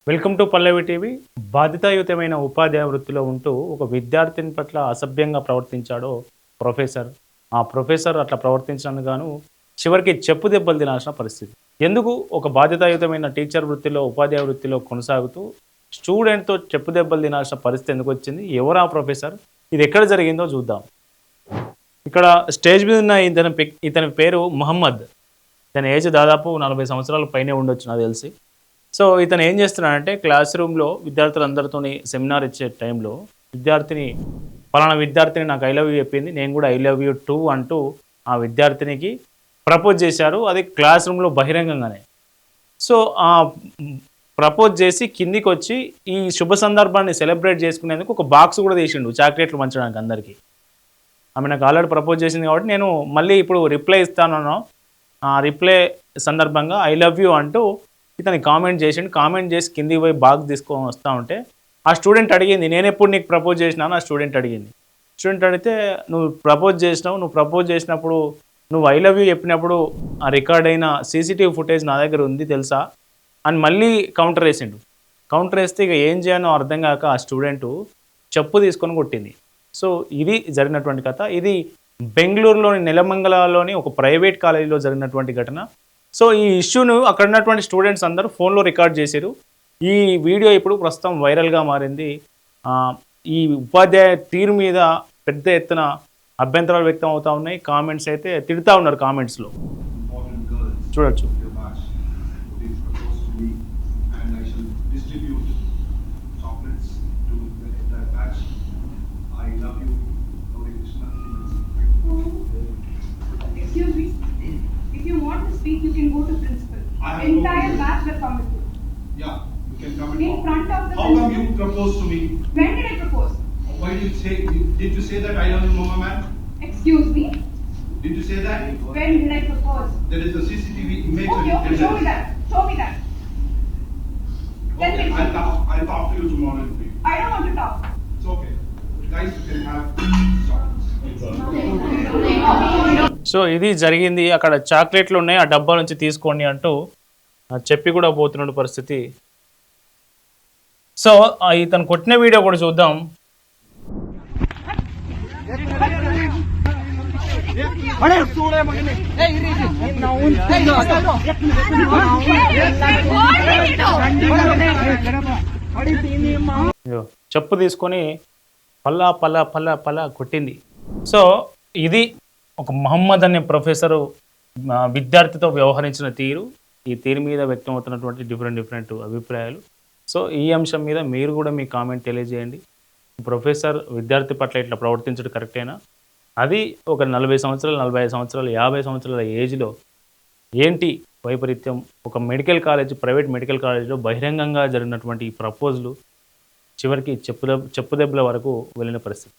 Welcome to Pallavi TV. బాధితాయుతమైన ఉపాధ్యాయ వృత్తిలో ఉంటూ ఒక విద్యార్థిని పట్ల అసభ్యంగా ప్రవర్తించాడో ప్రొఫెసర్. ఆ ప్రొఫెసర్ అట్లా ప్రవర్తించడానికి గాను చివరికి చెప్పు దెబ్బలు తినాల్సిన పరిస్థితి. ఎందుకు ఒక బాధ్యతాయుతమైన టీచర్ వృత్తిలో, ఉపాధ్యాయ వృత్తిలో కొనసాగుతూ స్టూడెంట్‌తో చెప్పు దెబ్బలు తినాల్సిన పరిస్థితి ఎందుకొచ్చింది? ఎవరా ప్రొఫెసర్? ఇది ఎక్కడ జరిగిందో చూద్దాం. ఇక్కడ స్టేజ్ మీద ఉన్న ఇతని పేరు మహమ్మద్. ఇతని ఏజ్ దాదాపు 40 సంవత్సరాల పైనే ఉండొచ్చు నాకు తెలిసి. సో ఇతను ఏం చేస్తున్నాడంటే క్లాస్ రూమ్‌లో విద్యార్థులందరితోని సెమినార్ ఇచ్చే టైంలో పలానా విద్యార్థిని నాకు ఐ లవ్ యూ చెప్పింది. నేను కూడా ఐ లవ్ యూ టూ అంటూ ఆ విద్యార్థినికి ప్రపోజ్ చేశారు. అది క్లాస్ రూమ్‌లో బహిరంగంగానే. సో ప్రపోజ్ చేసి కిందికొచ్చి ఈ శుభ సందర్భాన్ని సెలబ్రేట్ చేసుకునేందుకు ఒక బాక్స్ కూడా తీసిండు చాక్లెట్లు పంచడానికి అందరికీ. ఆమె నాకు ఆల్రెడీ ప్రపోజ్ చేసింది కాబట్టి నేను మళ్ళీ ఇప్పుడు రిప్లై ఇస్తానన్నాను. ఆ రిప్లై సందర్భంగా ఐ లవ్ యూ అంటూ ఇతనికి కామెంట్ చేసిండు. కామెంట్ చేసి కిందికి పోయి బాక్స్ తీసుకొని వస్తూ ఉంటే ఆ స్టూడెంట్ అడిగింది, నేను ఎప్పుడు నీకు ప్రపోజ్ చేసినాను? ఆ స్టూడెంట్ అడిగింది. స్టూడెంట్ అడిగితే నువ్వు ప్రపోజ్ చేసినావు, నువ్వు ప్రపోజ్ చేసినప్పుడు నువ్వు ఐ లవ్ యూ చెప్పినప్పుడు ఆ రికార్డ్ అయిన సీసీటీవీ ఫుటేజ్ నా దగ్గర ఉంది తెలుసా అని మళ్ళీ కౌంటర్ వేసిండు. కౌంటర్ వేస్తే ఇక ఏం చేయాలో అర్థం కాక ఆ స్టూడెంటు చెప్పు తీసుకొని కొట్టింది. సో ఇది జరిగినటువంటి కథ. ఇది బెంగళూరులోని నెలమంగళలోని ఒక ప్రైవేట్ కాలేజీలో జరిగినటువంటి ఘటన. సో ఈ ఇష్యూను అక్కడ ఉన్నటువంటి స్టూడెంట్స్ అందరూ ఫోన్లో రికార్డ్ చేశారు. ఈ వీడియో ఇప్పుడు ప్రస్తుతం వైరల్గా మారింది. ఈ ఉపాధ్యాయ తీరు మీద పెద్ద ఎత్తున అభ్యంతరాలు వ్యక్తం అవుతూ ఉన్నాయి. కామెంట్స్ అయితే తిడుతూ ఉన్నారు కామెంట్స్లో. చూడొచ్చు. Excuse me. If you want to speak, you can go to principal. Entire batch will come with you. Yeah, you can come and in talk. front of the How principal. come you proposed to me? When did I propose? Why did you say? Did you say that I love you, Mama man? Excuse me. Did you say that? When did I propose? There is a CCTV image. Okay, show me that. Show me that. Let Okay, me see. I'll talk to you tomorrow. I don't want to talk. It's okay. Guys, you can have shots. So ఇది జరిగింది. అక్కడ చాక్లెట్లు ఉన్నాయి, ఆ డబ్బా నుంచి తీసుకోండి అంటూ చెప్పి కూడా పోతున్న పరిస్థితి. సో ఇతను కొట్టిన వీడియో కూడా చూద్దాం. చెప్పు తీసుకొని పల్లా పల్లా పల్లా పల్లా కొట్టింది. సో ఇది ఒక మహమ్మద్ అనే ప్రొఫెసరు విద్యార్థితో వ్యవహరించిన తీరు. ఈ తీరు మీద వ్యక్తం అవుతున్నటువంటి డిఫరెంట్ అభిప్రాయాలు. సో ఈ అంశం మీద మీరు కూడా మీ కామెంట్ తెలియజేయండి. ప్రొఫెసర్ విద్యార్థి పట్ల ఇట్లా ప్రవర్తించడం కరెక్టేనా? అది ఒక 40 సంవత్సరాలు, 45 సంవత్సరాలు, 50 సంవత్సరాల ఏజ్లో ఏంటి వైపరీత్యం? ఒక మెడికల్ కాలేజ్, ప్రైవేట్ మెడికల్ కాలేజ్లో బహిరంగంగా జరిగినటువంటి ఈ ప్రపోజలు చివరికి చెప్పు దెబ్బల వరకు వెళ్ళిన పరిస్థితి.